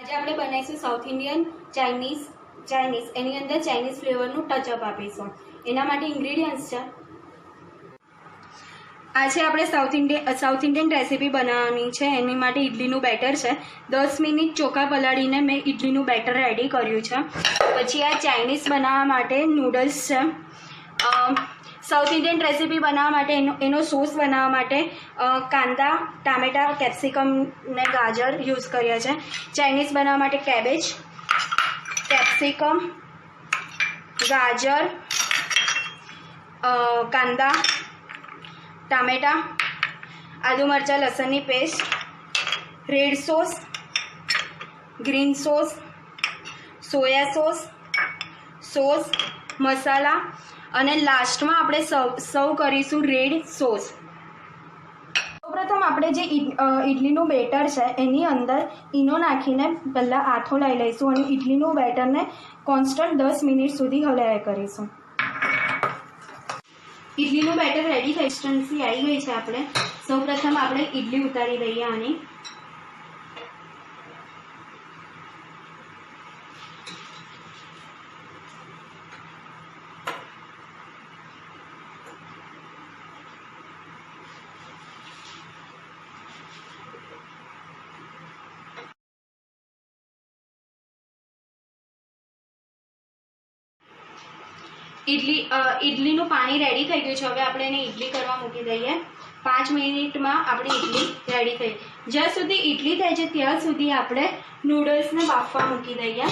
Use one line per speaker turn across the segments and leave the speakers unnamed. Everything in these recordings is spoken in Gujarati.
આજે આપણે બનાવીશું સાઉથ ઇન્ડિયન ચાઇનીઝ એની અંદર ચાઇનીઝ ફ્લેવરનું ટચઅપ આપીશું. એના માટે ઇન્ગ્રેડિયન્ટ્સ છે. આજે આપણે સાઉથ ઇન્ડિયન રેસીપી બનાવવાની છે. એની માટે ઇડલીનું બેટર છે. 10 મિનિટ ચોખા પલાળીને મેં ઇડલીનું બેટર રેડી કર્યું છે. પછી આ ચાઇનીઝ બનાવવા માટે નૂડલ્સ છે. સાઉથ ઇન્ડિયન રેસીપી બનાવવા માટે એનો સોસ બનાવવા માટે કાંદા, ટામેટાં, કેપ્સિકમ ને ગાજર યુઝ કર્યા છે. ચાઇનીઝ બનાવવા માટે કેબેજ, કેપ્સિકમ, ગાજર, કાંદા, ટામેટાં, આદુ મરચાં લસણની paste, red sauce, green sauce, soya sauce, masala અને લાસ્ટમાં આપણે સર્વ કરીશું રેડ સોસ. સૌપ્રથમ આપણે જે ઇડલીનું બેટર છે એની અંદર ઈનો નાખીને પહેલાં આથો લઈ લઈશું અને ઇડલીનું બેટરને કોન્સ્ટન્ટ 10 મિનિટ સુધી હલાયા કરીશું. ઇડલીનું બેટર રેડી કન્સિસ્ટન્સી આવી ગઈ છે. આપણે સૌપ્રથમ આપણે ઇડલી ઉતારી દઈએ આની. ઇડલીનું પાણી રેડી થઈ ગયું છે. હવે આપણે એને ઇડલી કરવા મૂકી દઈએ. 5 મિનિટમાં આપણી ઇડલી રેડી થઈ. જ્યાં સુધી ઇડલી થાય છે ત્યાં સુધી આપણે નૂડલ્સને બાફવા મૂકી દઈએ.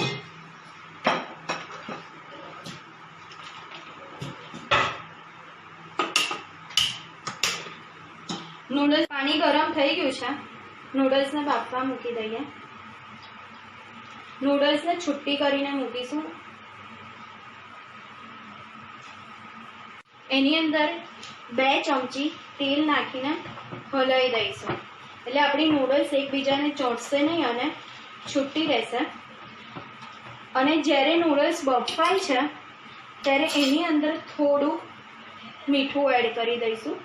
પાણી ગરમ થઈ ગયું છે. નૂડલ્સને બાફવા મૂકી દઈએ. નૂડલ્સને છુટ્ટી કરીને મૂકીશું. એની અંદર 2 ચમચી તેલ નાખીને હલાવી દઈશું. એટલે આપણી નૂડલ્સ એકબીજાને ચોંટશે નહીં અને છૂટી રહેશે. અને જ્યારે નૂડલ્સ બફાય છે ત્યારે એની અંદર થોડું મીઠું એડ કરી દઈશું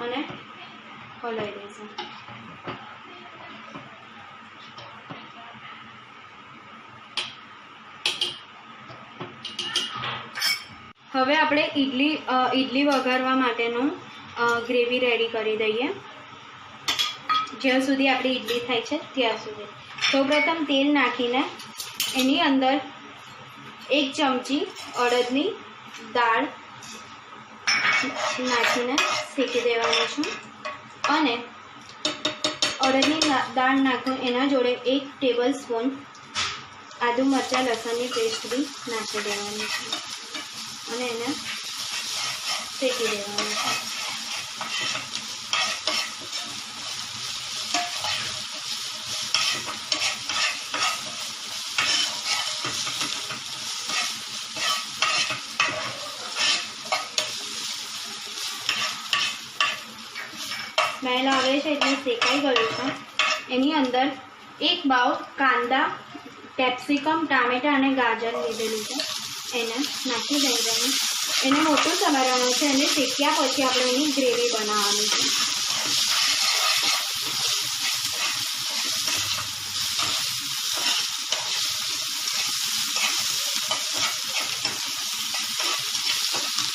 અને હલાવી દઈશું. હવે આપણે ઇડલી વઘારવા માટેનું ગ્રેવી રેડી કરી દઈએ. જ્યાં સુધી આપણી ઇડલી થાય છે ત્યાં સુધી સૌપ્રથમ તેલ નાખીને એની અંદર 1 ચમચી અડદની દાળ નાખીને શેકી દેવાની છું. અને અડદની દાળ નાખું એના જોડે 1 ટેબલ સ્પૂન આદુ મરચાં લસણની પેસ્ટ બી નાખી દેવાની છે અને એને શેકી દેવાનું છે. સ્મેલ આવે છે એટલે શેકાઈ ગયું છે. એની અંદર 1 બાઉલ કાંદા, કેપ્સિકમ, ટામેટાં અને ગાજર લીધેલું છે. એને નાખી દઈશું. એને મોટું સમારવાનું છે અને શેક્યા પછી આપણે એની ગ્રેવી બનાવવાની છે.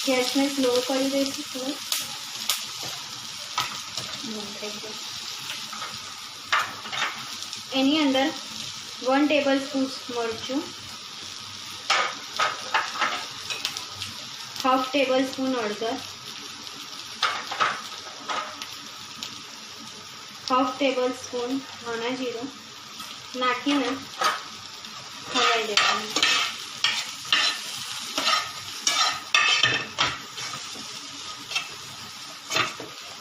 ગેસને સ્લો કરી દઈશું થોડું. એની અંદર 1 ટેબલ સ્પૂન મરચું, 1/2 ટેબલ સ્પૂન હળદર, 1/2 ટેબલ સ્પૂન ધાણા જીરું નાખીને હલાવી દેવાનું.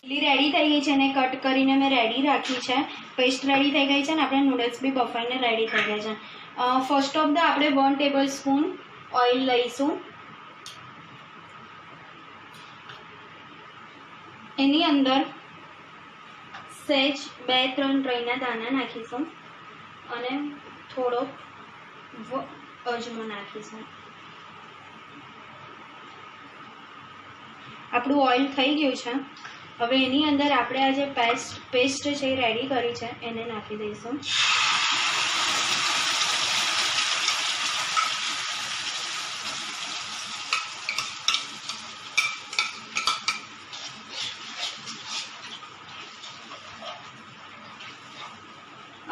ઇડલી રેડી થઈ ગઈ છે અને કટ કરીને મેં રેડી રાખી છે. પેસ્ટ રેડી થઈ ગઈ છે ને આપણે નૂડલ્સ બી બફાઈને રેડી થઈ ગયા છે. ફર્સ્ટ ઓફ ધ આપણે 1 ટેબલ સ્પૂન ઓઇલ લઈશું. એની અંદર સહેજ 2-3 રાઈના દાણા નાખીશું અને થોડો અજમો નાખીશું. આપણું ઓઇલ થઈ ગયું છે. હવે એની અંદર આપણે આ જે પેસ્ટ છે એ રેડી કરી છે એને નાખી દઈશું.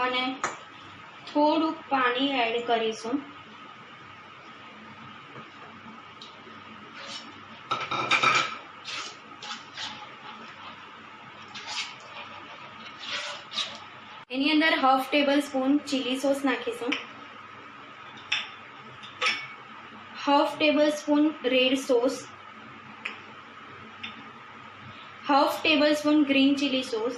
અને થોડુંક પાણી એડ કરીશું. એની અંદર half tablespoon chilli sauce નાખીશું, half table spoon red sauce, half tablespoon green chilli sauce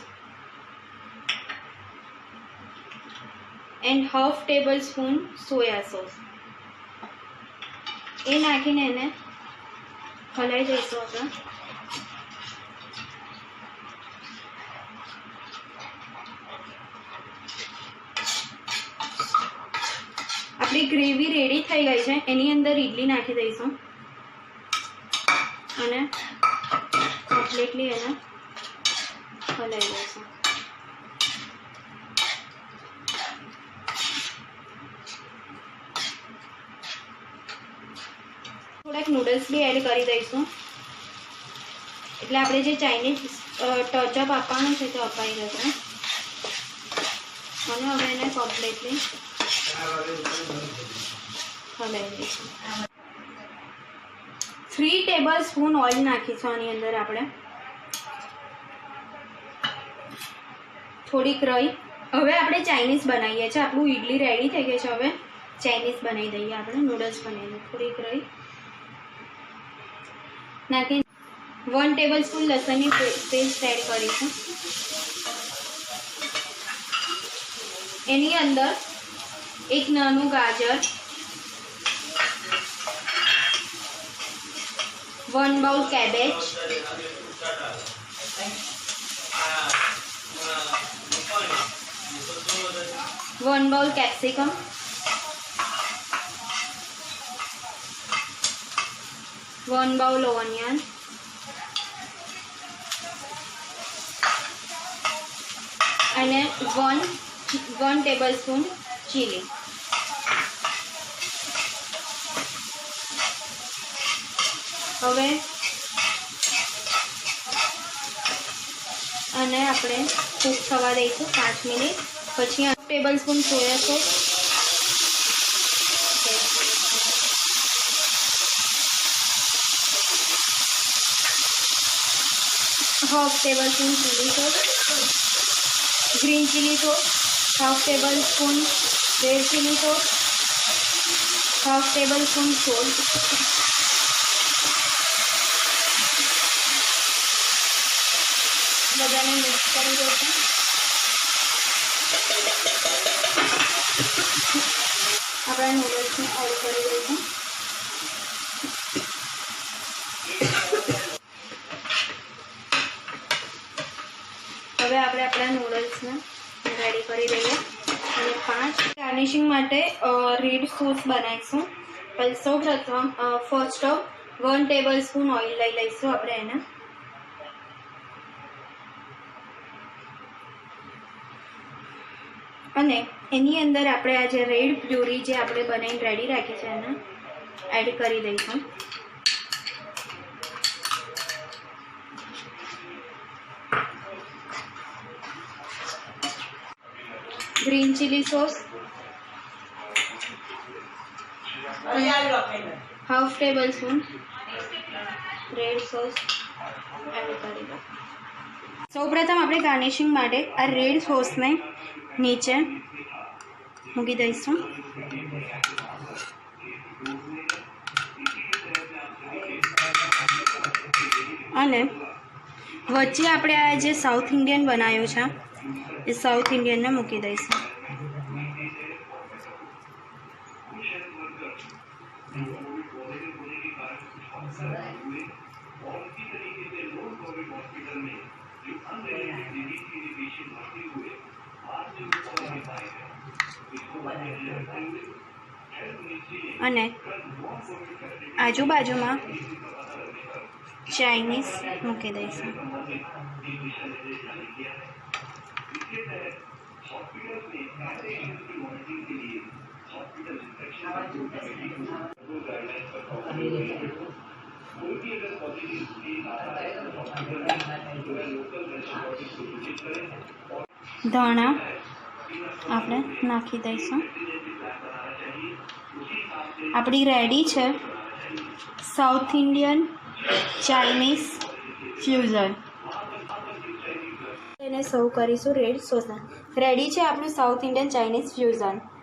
and half tablespoon soya sauce. એ નાખીને એને હલાવી દઈશું આપણે. આપણી ગ્રેવી રેડી થઈ ગઈ છે. એની અંદર ઇડલી નાખી દઈશું અને કમ્પ્લીટલી એને હલાવી દઈશું. થોડાક નૂડલ્સ બી એડ કરી દઈશું એટલે આપણે જે ચાઇનીઝ ટચઅપ આપવાનું છે તે અપાઈ જશે. અને હવે એને કમ્પ્લીટલી હલાવી દઈશું. 3 ટેબલ સ્પૂન ઓઇલ નાખીશું આની અંદર આપણે. થોડીક રહી. હવે આપણે ચાઇનીઝ બનાવીએ છીએ. આપણું ઇડલી રેડી થઈ ગઈ છે. હવે ચાઇનીઝ બનાવી દઈએ આપણે. નૂડલ્સ બનાવીએ. થોડીક રહી નાખી 1 ટેબલ સ્પૂન લસણની પેસ્ટ એડ કરીશું. એની અંદર એક નાનું ગાજર, 1 bowl cabbage, 1 bowl capsicum, 1 bowl onion અને 1 ટેબલ સ્પૂન ચીલી. હવે આને આપણે કૂક થવા દઈશું 5 મિનિટ. પછી 1 table spoon soya sauce, 1/2 table spoon chilli sauce, green chilli sauce, 1/2 table spoon red chilli sauce, 1/2 table spoon salt, બધાને મિક્સ કરી દઈશું. આપણે નૂડલ્સને એડ કરી દઈશું. હવે આપણે આપણા નૂડલ્સને રેડી કરી દઈએ. અને 5 ગાર્નિશિંગ માટે રેડ સોસ બનાવીશું. સૌપ્રથમ ફર્સ્ટ 1 ટેબલ સ્પૂન ઓઇલ લઈ લઈશું આપણે એને. અને એની અંદર આપણે આ જે રેડ પ્યુરી જે આપણે બનાવીને રેડી રાખી છે એને એડ કરી દઈશું. Green chilli sauce, 1/2 table spoon red sauce add કરી દો. સૌપ્રથમ આપણે ગાર્નિશિંગ માટે આ રેડ સોસને નીચે મૂકી દઈશું. અને વચ્ચે આપણે આ જે સાઉથ ઇન્ડિયન બનાવ્યું છે એ સાઉથ ઇન્ડિયનને મૂકી દઈશું. અને આજુબાજુમાં ચાઇનીઝ મૂકી દઈશું. ધાણા આપણે નાખી દઈશું. આપણી રેડી છે સાઉથ ઇન્ડિયન ચાઇનીઝ ફ્યુઝન. એને સર્વ કરીશું રેડ સોસ. રેડી છે આપણું સાઉથ ઇન્ડિયન ચાઇનીઝ ફ્યુઝન.